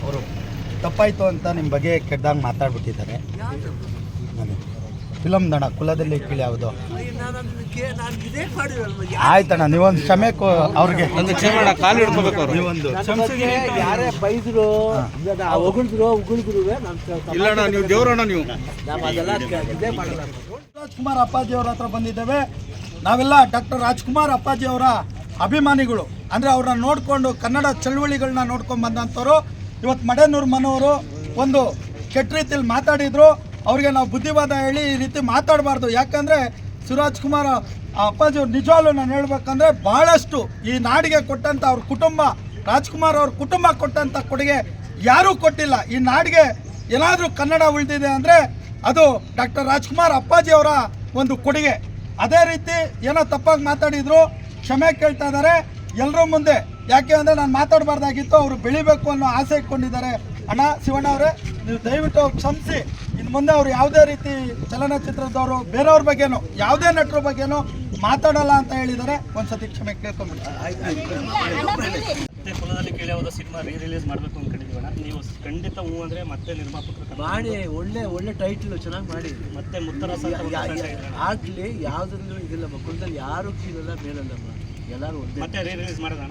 ಅವರು ತಪ್ಪಾಯಿತು ಅಂತ ನಿಮ್ಮ ಬಗ್ಗೆ ಕೆಟ್ಟದಾಗ ಮಾತಾಡ್ಬಿಟ್ಟಿದ್ದಾರೆ. ಫಿಲಮ್ ದಣ ಕುಲದಲ್ಲಿ ಕೀಳಿ ಯಾವುದು ಆಯ್ತಣ್ಣ, ನೀವೊಂದು ಕ್ಷಮೆ ಅವ್ರಿಗೆ ಕಾಲು ಹಿಡ್ಕೋಬೇಕು. ಅವರು ನೀವೊಂದು ಯಾರೇ ಬೈದ್ರು ಉಗುಳಿದ್ರು ಇಲ್ಲಣ್ಣ, ನೀವು ದೇವ್ರಣ್ಣ, ನೀವು ಅದೆಲ್ಲ ಇದೇ ಮಾಡಲ್ಲ. ರಾಜ್ಕುಮಾರ್ ಅಪ್ಪಾಜಿ ಅವ್ರ ಹತ್ರ ಬಂದಿದ್ದೇವೆ. ನಾವೆಲ್ಲ ಡಾಕ್ಟರ್ ರಾಜ್ಕುಮಾರ್ ಅಪ್ಪಾಜಿ ಅವರ ಅಭಿಮಾನಿಗಳು. ಅಂದರೆ ಅವ್ರನ್ನ ನೋಡಿಕೊಂಡು ಕನ್ನಡ ಚಳುವಳಿಗಳನ್ನ ನೋಡ್ಕೊಂಡು ಬಂದಂಥವ್ರು. ಇವತ್ತು ಮಡೇನೂರು ಮನೋರು ಒಂದು ಕೆಟ್ಟ ರೀತಿಯಲ್ಲಿ ಮಾತಾಡಿದರು. ಅವ್ರಿಗೆ ನಾವು ಬುದ್ಧಿವಾದ ಹೇಳಿ ಈ ರೀತಿ ಮಾತಾಡಬಾರ್ದು. ಯಾಕಂದರೆ ಶಿವರಾಜ್ಕುಮಾರ್ ಅಪ್ಪಾಜಿಯವ್ರು ನಿಜವಾಗ್ಲೂ ನಾನು ಹೇಳ್ಬೇಕಂದ್ರೆ ಭಾಳಷ್ಟು ಈ ನಾಡಿಗೆ ಕೊಟ್ಟಂಥ ಅವ್ರ ಕುಟುಂಬ, ರಾಜ್ಕುಮಾರ್ ಅವ್ರ ಕುಟುಂಬ ಕೊಟ್ಟಂಥ ಕೊಡುಗೆ ಯಾರೂ ಕೊಟ್ಟಿಲ್ಲ. ಈ ನಾಡಿಗೆ ಏನಾದರೂ ಕನ್ನಡ ಉಳಿದಿದೆ ಅಂದರೆ ಅದು ಡಾಕ್ಟರ್ ರಾಜ್ಕುಮಾರ್ ಅಪ್ಪಾಜಿ ಅವರ ಒಂದು ಕೊಡುಗೆ. ಅದೇ ರೀತಿ ಏನೋ ತಪ್ಪಾಗಿ ಮಾತಾಡಿದ್ರು, ಕ್ಷಮೆ ಕೇಳ್ತಾ ಇದ್ದಾರೆ ಎಲ್ಲರೂ ಮುಂದೆ. ಯಾಕೆ ಅಂದರೆ ನಾನು ಮಾತಾಡಬಾರ್ದಾಗಿತ್ತು, ಅವರು ಬೆಳಿಬೇಕು ಅನ್ನೋ ಆಸೆ ಇಟ್ಕೊಂಡಿದ್ದಾರೆ. ಅಣ್ಣ ಶಿವಣ್ಣ ಅವರೇ, ನೀವು ದಯವಿಟ್ಟು ಅವ್ರು ಕ್ಷಮಿಸಿ. ಇನ್ನು ಮುಂದೆ ಅವರು ಯಾವುದೇ ರೀತಿ ಚಲನಚಿತ್ರದವರು ಬೇರೆಯವ್ರ ಬಗ್ಗೆನೋ ಯಾವುದೇ ನಟರ ಬಗ್ಗೆನೋ ಮಾತಾಡಲ್ಲ ಅಂತ ಹೇಳಿದ್ದಾರೆ. ಒಂದ್ಸತಿ ಕ್ಷಮೆ ಕೇಳ್ಕೊಂಡ್ಬಿಟ್ಟು ಮತ್ತೆ ಕುಲದಲ್ಲಿ ಕೇಳಿ ಯಾವುದೋ ಸಿನಿಮಾ ರಿಲೀಸ್ ಮಾಡಬೇಕು ಅಂದ್ಕೊಂಡಿದ್ದೀವಣ್ಣ. ನೀವು ಖಂಡಿತ ಹೂ ಅಂದರೆ ಮತ್ತೆ ನಿರ್ಮಾಪಕರು ಮಾಡಿ ಒಳ್ಳೆ ಟೈಟ್ಲು ಚೆನ್ನಾಗಿ ಮಾಡಿ. ಮತ್ತೆ ಮುತ್ತರಸ ಆಗಲಿ ಯಾವುದ್ರಲ್ಲೂ ಇದಿಲ್ಲ. ಕುಲದಲ್ಲಿ ಯಾರು ಕೀಳಲ್ಲ ಮೇಲಲ್ಲ, ಎಲ್ಲರೂ ಮತ್ತೆ ರಿಲೀಸ್ ಮಾಡೋಣ.